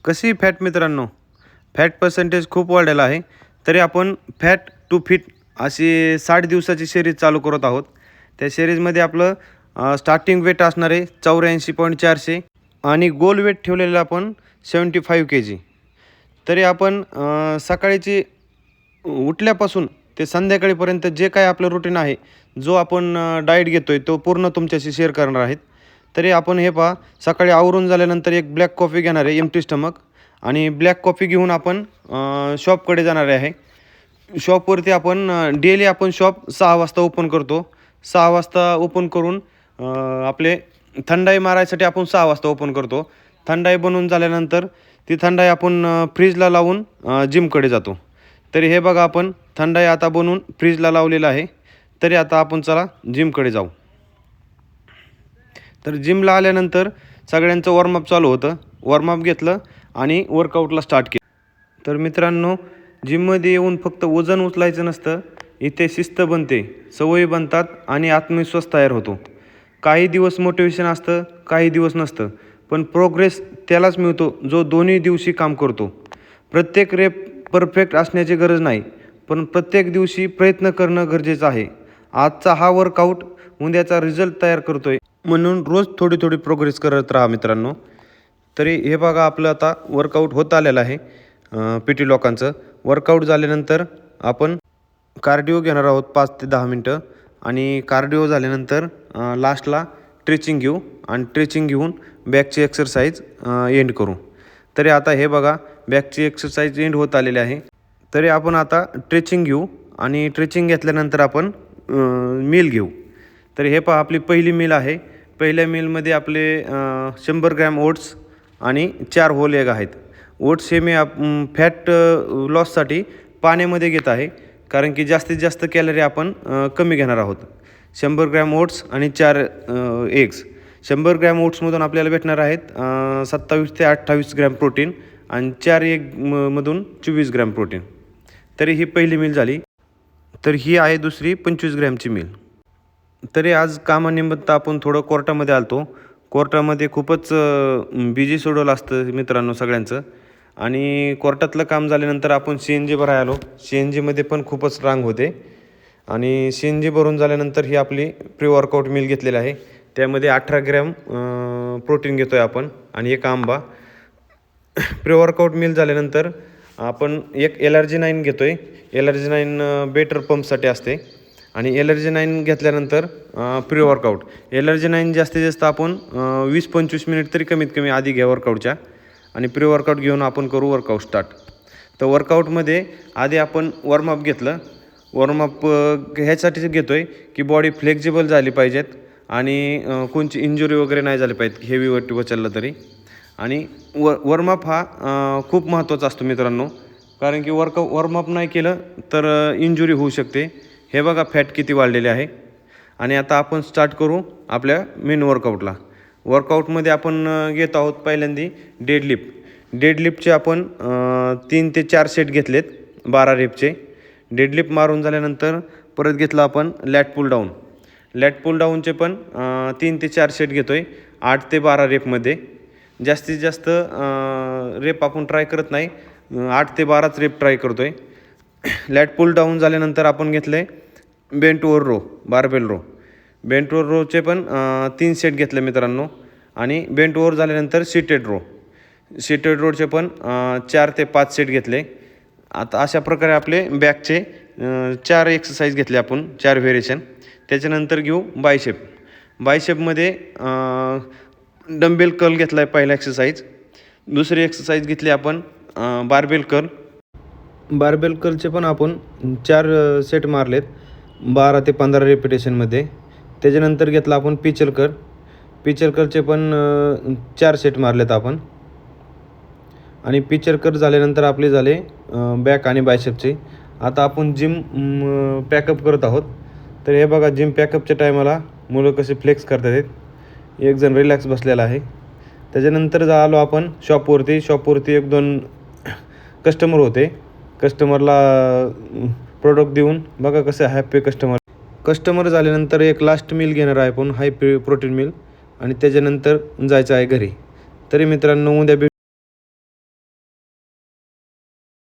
कशी फॅट मित्रांनो, fat percentage खूप वाढलेला आहे. तरी आपण फॅट टू फिट अशी 60 दिवसाची सिरीज चालू करत आहोत. त्या सिरीजमध्ये आपलं स्टार्टिंग वेट असणार आहे 84.400 आणि गोल वेट ठेवलेलं आपण 75 kg. तरी आपण सकाळीची उठल्यापासून ते संध्याकाळीपर्यंत जे काय आपलं रुटीन आहे, जो आपण डाएट घेतो आहे तो पूर्ण तुमच्याशी शेअर करणार आहेत. तरी आपण हे पहा, सकाळी आवरून झाल्यानंतर एक ब्लॅक कॉफी घेणार आहे एम्प्टी स्टमक आणि ब्लॅक कॉफी घेऊन आपण शॉपकडे जाणार आहे. शॉपवरती आपण डेली आपण शॉप 6 वाजता ओपन करतो. 6 वाजता ओपन करून आपले थंडाई मारायसाठी आपण 6 वाजता ओपन करतो. थंडाई बनवून झाल्यानंतर ती थंडाई आपण फ्रीजला लावून जिमकडे जातो. तरी हे बघा, आपण थंडाई आता बनवून फ्रीजला लावलेलं आहे. तरी आता आपण चला जिमकडे जाऊ. तर जिमला आल्यानंतर सगळ्यांचं वॉर्मअप चालू होतं. वॉर्मअप घेतलं आणि वर्कआउटला स्टार्ट केलं. तर मित्रांनो, जिममध्ये येऊन फक्त वजन उचलायचं नसतं, इथे शिस्त बनते, सवयी बनतात आणि आत्मविश्वास तयार होतो. काही दिवस मोटिवेशन असतं, काही दिवस नसतं, पण प्रोग्रेस त्यालाच मिळतो जो दोन्ही दिवशी काम करतो. प्रत्येक रेप परफेक्ट असण्याची गरज नाही, पण प्रत्येक दिवशी प्रयत्न करणं गरजेचं आहे. आजचा हा वर्कआउट उद्याचा रिझल्ट तयार करतो आहे, म्हणून रोज थोडी थोडी प्रोग्रेस करत राहा मित्रांनो. तरी हे बघा, आपलं आता वर्कआउट होत आलेलं आहे. PT लोकांचं वर्कआउट झाल्यानंतर आपण कार्डिओ घेणार आहोत 5 ते 10 मिनटं आणि कार्डिओ झाल्यानंतर लास्टला ट्रेचिंग घेऊ आणि ट्रेचिंग घेऊन बॅकची एक्सरसाइज एंड करू. तरी आता हे बघा, बॅकची एक्सरसाइज एंड होत आलेली आहे. तरी आपण आता ट्रेचिंग घेऊ आणि ट्रेचिंग घेतल्यानंतर आपण मील घेऊ. तर हे पहा, आपली पहिली मील आहे. पहिल्या मीलमध्ये आपले 100 ग्रॅम ओट्स आणि 4 होल एग आहेत. ओट्स हे मी फॅट लॉससाठी पाण्यामध्ये घेत आहे, कारण की जास्तीत जास्त कॅलरी आपण कमी घेणार आहोत. 100 ग्रॅम ओट्स आणि 4 एग्स. 100 ग्रॅम ओट्समधून आपल्याला भेटणार आहेत 27 ते 28 ग्रॅम प्रोटीन आणि 4 एगमधून 24 ग्रॅम प्रोटीन. तरी ही पहिली मील झाली. तर ही आहे दुसरी 25 ग्रॅमची मील. तरी आज कामानिमित्त आपण थोडं कोर्टामध्ये आलतो. कोर्टामध्ये खूपच बिझी शेड्यूल असतं मित्रांनो सगळ्यांचं. आणि कोर्टातलं काम झाल्यानंतर आपण CNG भरायला आलो. CNGमध्ये पण खूपच रांग होते आणि CNG भरून झाल्यानंतर ही आपली प्री वर्कआउट मील घेतलेली आहे. त्यामध्ये 18 ग्रॅम प्रोटीन घेतो आहे आपण आणि एक आंबा. प्री वर्कआउट मील झाल्यानंतर आपण एक LRG9 घेतो आहे. LRG9 बेटर पंपसाठी असते आणि LRG9 घेतल्यानंतर प्री वर्कआउट LRG9 जास्तीत जास्त आपण 20-25 मिनिट तरी कमीत कमी आधी घ्या वर्कआउटच्या आणि प्री वर्कआउट घेऊन आपण करू वर्कआउट स्टार्ट. तर वर्कआउटमध्ये आधी आपण वॉर्मअप घेतलं. वॉर्मअप ह्यासाठी घेतो आहे की बॉडी फ्लेक्झिबल झाली पाहिजेत आणि कोणची इंजुरी वगैरे नाही झाली पाहिजे हेवीवरती उचललं तरी. आणि वॉर्मअप हा खूप महत्त्वाचा असतो मित्रांनो, कारण की वॉर्मअप नाही केलं तर इंजुरी होऊ शकते. हे बघा, फॅट किती वाढलेले आहे. आणि आता आपण स्टार्ट करू आपल्या मेन वर्कआउटला. वर्कआउटमध्ये आपण घेत आहोत पहिल्यांदा डेडलिफ्ट. डेडलिफ्टचे आपण 3 ते 4 सेट घेतलेत 12 रेपचे. डेडलिफ्ट मारून झाल्यानंतर परत घेतलं आपण लॅट पुल डाऊन. लॅट पुल डाऊनचे पण 3 ते 4 सेट घेतो आहे 8 ते 12 रेपमध्ये. जास्तीत जास्त रेप आपण ट्राय करत नाही, 8 ते 12च रेप ट्राय करतो आहे. लॅट पुल डाऊन झाल्यानंतर आपण घेतलं आहे bent over row, barbell row. Bent over रोचे पण 3 सेट घेतले मित्रांनो आणि बेंट ओव्हर झाल्यानंतर सीटेड रो. सीटेड रोचे पण 4 ते 5 सेट घेतले. आता अशा प्रकारे आपले बॅकचे 4 एक्सरसाइज घेतले आपण, 4 व्हेरिएशन. त्याच्यानंतर घेऊ बायशेप. बायशेपमध्ये डंबेल कर्ल घेतला आहे पहिला एक्सरसाइज. दुसरी एक्सरसाइज घेतली आपण बारबेल कर्ल. बारबेल कर्लचे पण आपण 4 सेट मारलेत 12 ते 15 रेपिटेशनमध्ये. त्याच्यानंतर घेतला आपण पिचल कर्ल. पिचल कर्लचे पण 4 सेट मारलेत आपण. आणि पिचल कर्ल झाल्यानंतर आपले झाले बॅक आणि बायसेपचे. आता आपण जिम पॅकअप करत आहोत. तर हे बघा, जिम पॅकअपच्या टायमाला मुलं कसे फ्लेक्स करतात आहेत. एक जण रिलॅक्स बसलेला आहे. त्याच्यानंतर आलो आपण शॉपवरती. शॉपवरती 1-2 कस्टमर होते. कस्टमरला प्रोडक्ट देऊन बघा कसं हॅपी कस्टमर झाल्यानंतर एक लास्ट मील घेणार आहे आपण, हाय प्रोटीन मील, आणि त्याच्यानंतर जायचं आहे घरी. तरी मित्रांनो, उद्या